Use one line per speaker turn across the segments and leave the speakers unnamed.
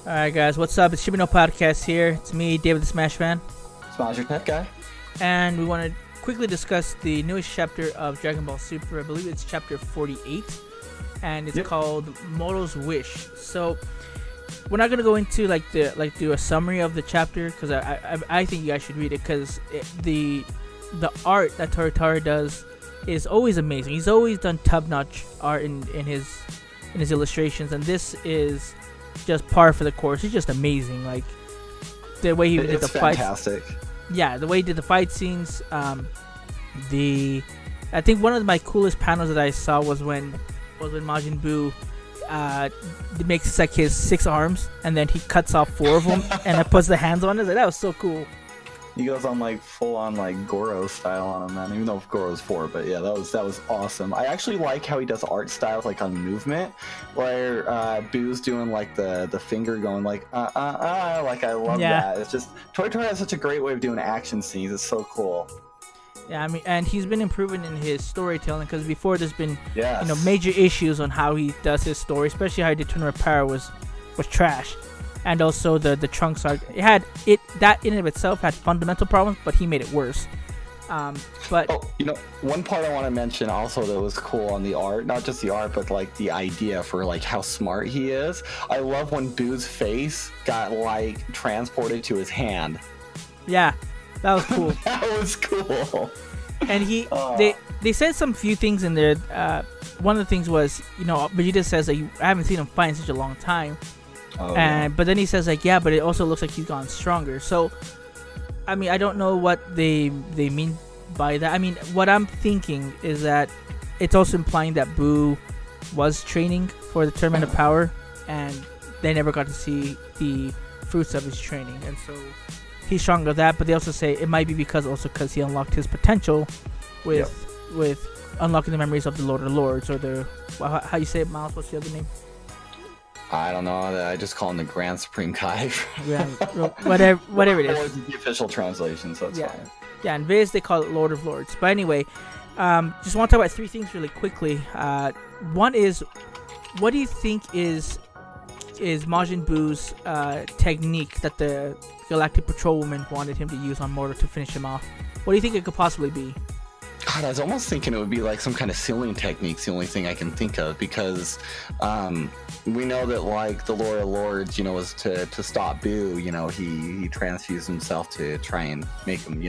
Alright guys, what's up? It's Shibino Podcast here. It's me, David the Smash Fan.
Smash your pet guy.
And we want to quickly discuss the newest chapter of Dragon Ball Super. I believe it's chapter 48. And it's called Moro's Wish. So we're not gonna go into do a summary of the chapter because I think you guys should read it because the art that Toritara does is always amazing. He's always done top-notch art in his illustrations, and this is just par for the course. It's just amazing. Like the way he did the fights.
Fantastic.
Yeah, the way he did the fight scenes. I think one of my coolest panels that I saw was when Majin Buu makes like his 6 arms and then he cuts off 4 of them and then puts the hands on it. Like, that was so cool.
He goes on like full on like Goro style on him, man. Even though Goro's 4, but yeah, that was awesome. I actually like how he does art styles like on movement, where Boo's doing like the finger going like like I love that. It's just Toritara has such a great way of doing action scenes. It's so cool.
Yeah, I mean, and he's been improving in his storytelling because before there's been
Yes.
major issues on how he does his story, especially how he did Tournament of Power was trash. And also the Trunks arc, that in and of itself had fundamental problems, but he made it worse. But
one part I want to mention also that was cool on the art, not just the art, but like the idea for like how smart he is. I love when Boo's face got like transported to his hand.
yeah, that was cool.
That was cool.
And they said some few things in there. One of the things was, Vegeta says that I haven't seen him fight in such a long time. But then he says like, yeah, but it also looks like he's gotten stronger. So I mean, I don't know what they mean by that. I mean, what I'm thinking is that it's also implying that Boo was training for the Tournament of Power and they never got to see the fruits of his training, and so he's stronger with that. But they also say it might be because he unlocked his potential with unlocking the memories of the Lord of Lords, or how you say it, Miles? What's the other name?
I don't know. I just call him the Grand Supreme Kai.
Yeah, whatever it is.
Or the official translation, so it's fine.
Yeah, in Viz they call it Lord of Lords. But anyway, just want to talk about 3 things really quickly. One is, what do you think is Majin Buu's technique that the Galactic Patrolwoman wanted him to use on Moro to finish him off? What do you think it could possibly be?
God, I was almost thinking it would be like some kind of sealing technique's the only thing I can think of, because we know that like the Lord of Lords, was to stop Buu, he transfused himself to try and make him,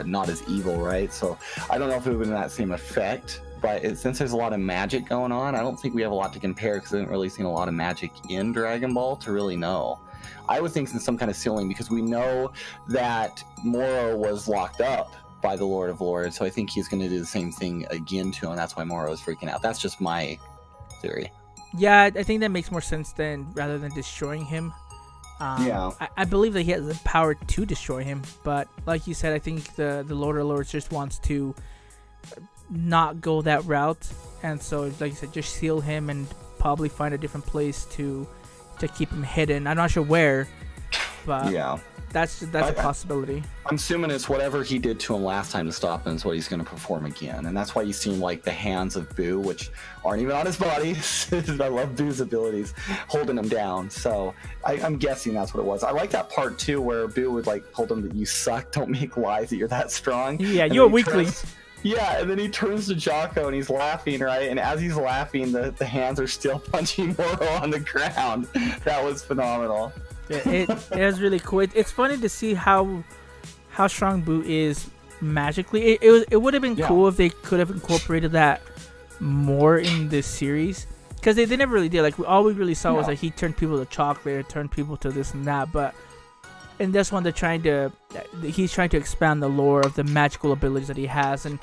not as evil, right? So I don't know if it would have been that same effect, but since there's a lot of magic going on, I don't think we have a lot to compare because I haven't really seen a lot of magic in Dragon Ball to really know. I would think some kind of sealing, because we know that Moro was locked up by the Lord of Lords, so I think he's going to do the same thing again to him. That's why Moro is freaking out. That's just my theory.
Yeah, I think that makes more sense rather than destroying him. I believe that he has the power to destroy him, but like you said, I think the Lord of Lords just wants to not go that route, and so like you said, just seal him and probably find a different place to keep him hidden. I'm not sure where, but that's a possibility. I'm
assuming it's whatever he did to him last time to stop him is what he's going to perform again, and that's why you see like the hands of Buu, which aren't even on his body. I love Buu's abilities, holding him down. So I'm guessing that's what it was. I like that part too, where Buu would like told him that you suck, don't make lies that you're that strong.
Yeah, you're a weakling.
Yeah, and then he turns to Jocko and he's laughing, right? And as he's laughing, the hands are still punching Moro on the ground. That was phenomenal.
Yeah, it was really cool. It's funny to see how strong Buu is magically. It would have been cool if they could have incorporated that more in this series, because they never really did. Like all we really saw was that he turned people to chocolate, turned people to this and that. But in this one, he's trying to expand the lore of the magical abilities that he has, and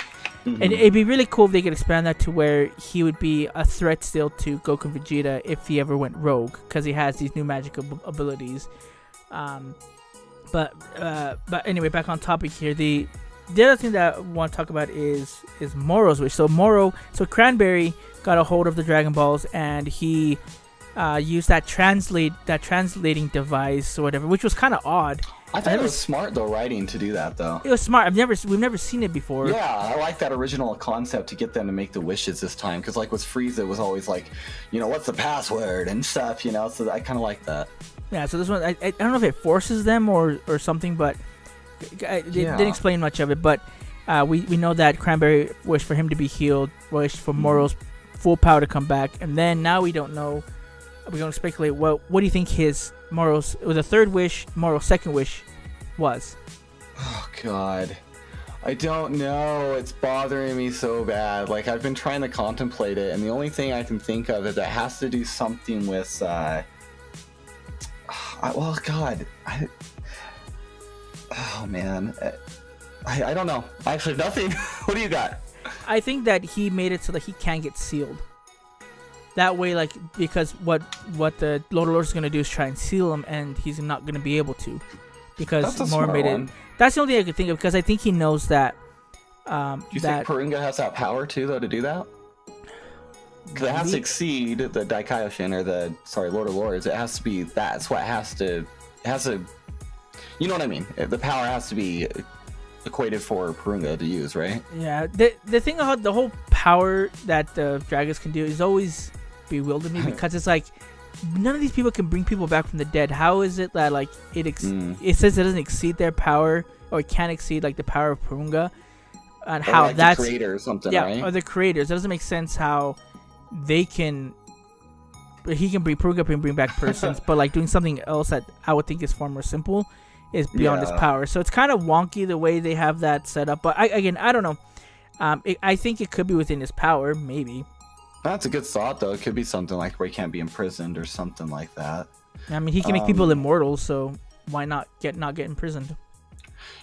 it'd be really cool if they could expand that to where he would be a threat still to Goku and Vegeta if he ever went rogue, because he has these new magical abilities. But anyway, back on topic here. The other thing that I want to talk about is Moro's wish. So Cranberry got a hold of the Dragon Balls, and he used that translating device or whatever, which was kind of odd.
I thought it was smart though, writing to do that though.
It was smart. We've never seen it before.
Yeah, I like that original concept to get them to make the wishes this time, because like with Frieza, it was always like, what's the password and stuff, so I kind of like that.
Yeah, so this one, I don't know if it forces them or something, but they didn't explain much of it. But we know that Cranberry wished for him to be healed, wished for Moro's full power to come back, and then now we don't know. We're going to speculate. What do you think Moro's the third wish, Moro's second wish was?
Oh God, I don't know. It's bothering me so bad. Like, I've been trying to contemplate it, and the only thing I can think of is that has to do something with. Well, God, oh man, I don't know. Actually, nothing. What do you got?
I think that he made it so that he can't get sealed. That way, like, because what the Lord of Lords is gonna do is try and seal him, and he's not gonna be able to, because Moro made it. That's the only thing I could think of, because I think he knows that.
Do you think Porunga has that power too, though, to do that? Because it has to exceed the Daikaioshin, or Lord of Lords. It has to be. That's what it has to. You know what I mean? The power has to be equated for Porunga to use, right?
Yeah. The thing about the whole power that the dragons can do is always bewildered me, because it's like none of these people can bring people back from the dead. How is it that like it says it doesn't exceed their power, or it can't exceed like the power of Porunga, and
or
how
like
that's
the creator or something,
right?
Yeah,
or the creators. It doesn't make sense how he can bring Porunga and bring back persons, but like doing something else that I would think is far more simple is beyond his power. So it's kind of wonky the way they have that set up. But I don't know. I think it could be within his power, maybe.
That's a good thought, though. It could be something like where he can't be imprisoned or something like that.
I mean, he can make people immortal, so why not get imprisoned?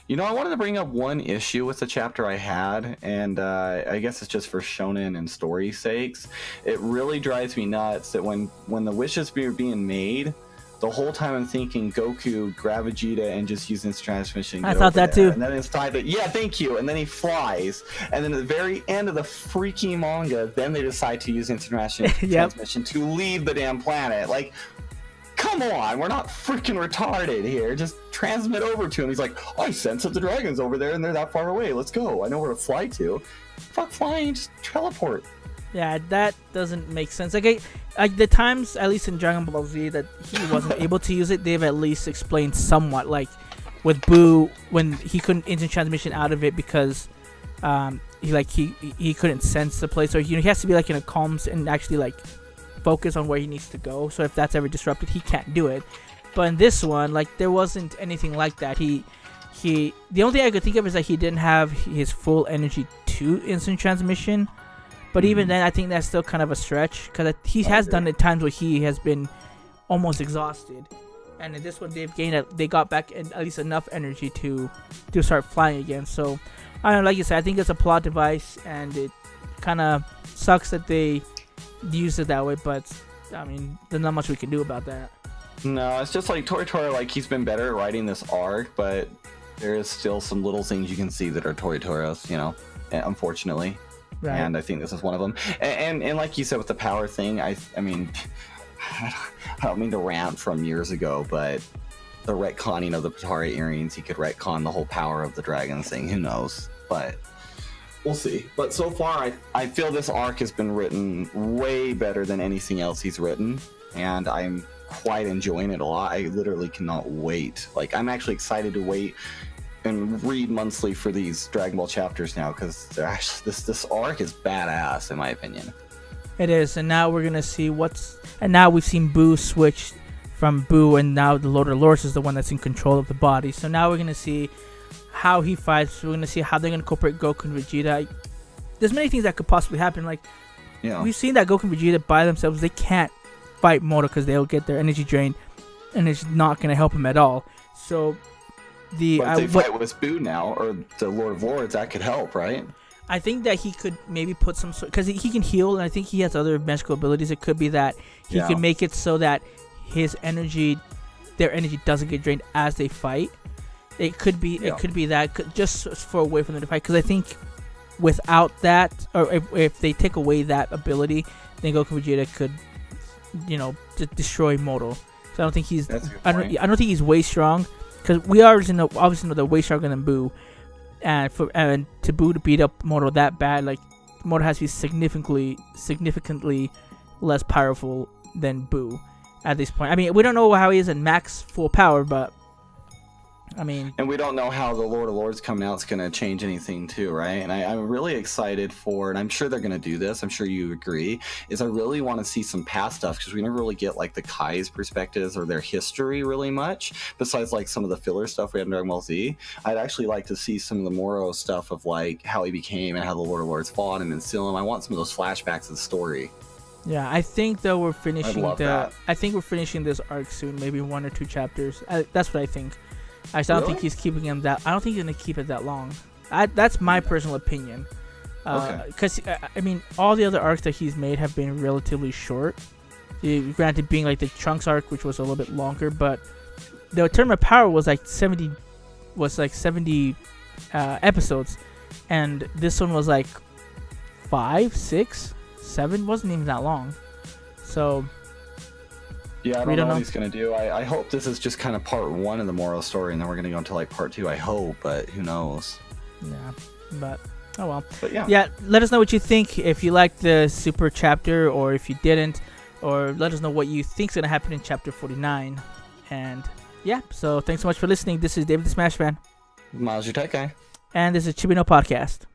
You know, I wanted to bring up one issue with the chapter I had, and I guess it's just for shonen and story sakes. It really drives me nuts that when the wishes were being made, the whole time I'm thinking Goku grab Vegeta and just use instant transmission.
I thought that too.
And then inside it, yeah, thank you. And then he flies. And then at the very end of the freaking manga, then they decide to use instant transmission to leave the damn planet. Like, come on, we're not freaking retarded here. Just transmit over to him. He's like, I sense that the dragon's over there and they're that far away. Let's go. I know where to fly to. Fuck flying, just teleport.
Yeah, that doesn't make sense. Like the times, at least in Dragon Ball Z, that he wasn't able to use it, they've at least explained somewhat. Like with Boo, when he couldn't instant transmission out of it because he couldn't sense the place, or he has to be like in a calm and actually like focus on where he needs to go. So if that's ever disrupted, he can't do it. But in this one, like there wasn't anything like that. The only thing I could think of is that he didn't have his full energy to instant transmission. But even then, I think that's still kind of a stretch, because he has done it times where he has been almost exhausted, and in this one they got back at least enough energy to start flying again. So I don't know, like you said, I think it's a plot device, and it kind of sucks that they used it that way. But I mean, there's not much we can do about that.
No, it's just like Tori, like he's been better at writing this arc, but there is still some little things you can see that are Tori's, unfortunately. Right. And I think this is one of them. And like you said with the power thing, I mean, I don't mean to rant from years ago, but the retconning of the Potara earrings, he could retcon the whole power of the dragon thing. Who knows? But we'll see. But so far, I feel this arc has been written way better than anything else he's written, and I'm quite enjoying it a lot. I literally cannot wait. Like, I'm actually excited to wait and read monthly for these Dragon Ball chapters now, because this arc is badass in my opinion.
It is, and now we're gonna see now we've seen Boo switch from Boo, and now the Lord of Lords is the one that's in control of the body. So now we're gonna see how he fights. We're gonna see how they're gonna incorporate Goku and Vegeta. There's many things that could possibly happen. Like, we've seen that Goku and Vegeta by themselves, they can't fight Moro because they'll get their energy drained, and it's not gonna help him at all. So
but if they fight with Boo now, or the Lord of Lords, that could help, right?
I think that he could maybe put some sort, because he can heal, and I think he has other magical abilities. It could be that he can make it so that their energy doesn't get drained as they fight. It could be that, just for a way for them to fight. Because I think without that, or if they take away that ability, then Goku and Vegeta could, destroy Moro. So I don't think he's. I don't think he's way strong. Because we obviously know they're way stronger than Boo, and to Boo to beat up Moro that bad, like Moro has to be significantly less powerful than Boo, at this point. I mean, we don't know how he is in max full power, but I mean,
and we don't know how the Lord of Lords coming out is going to change anything too, right? And I'm really excited for, and I'm sure they're going to do this, I'm sure you agree, is I really want to see some past stuff, because we never really get like the Kai's perspectives or their history really much, besides like some of the filler stuff we had in Dragon Ball Z. I'd actually like to see some of the Moro stuff of like how he became and how the Lord of Lords fought him and seal him. I want some of those flashbacks of the story.
Yeah, I think though we're finishing
that.
I think we're finishing this arc soon, maybe 1 or 2 chapters. That's what I think. I don't think he's keeping him that. I don't think he's gonna keep it that long. That's my personal opinion. Because I mean, all the other arcs that he's made have been relatively short. Granted, being like the Trunks arc, which was a little bit longer, but the Tournament of Power was like 70 episodes, and this one was like 5, 6, 7. Wasn't even that long. So.
Yeah, I don't know what he's going to do. I hope this is just kind of part 1 of the Moro story, and then we're going to go into like part 2. I hope, but who knows?
Yeah, but oh well.
But yeah.
Yeah, let us know what you think, if you liked the super chapter or if you didn't, or let us know what you think's going to happen in chapter 49. And yeah, so thanks so much for listening. This is David the Smash Fan.
Miles, your tech guy.
And this is Chibino Podcast.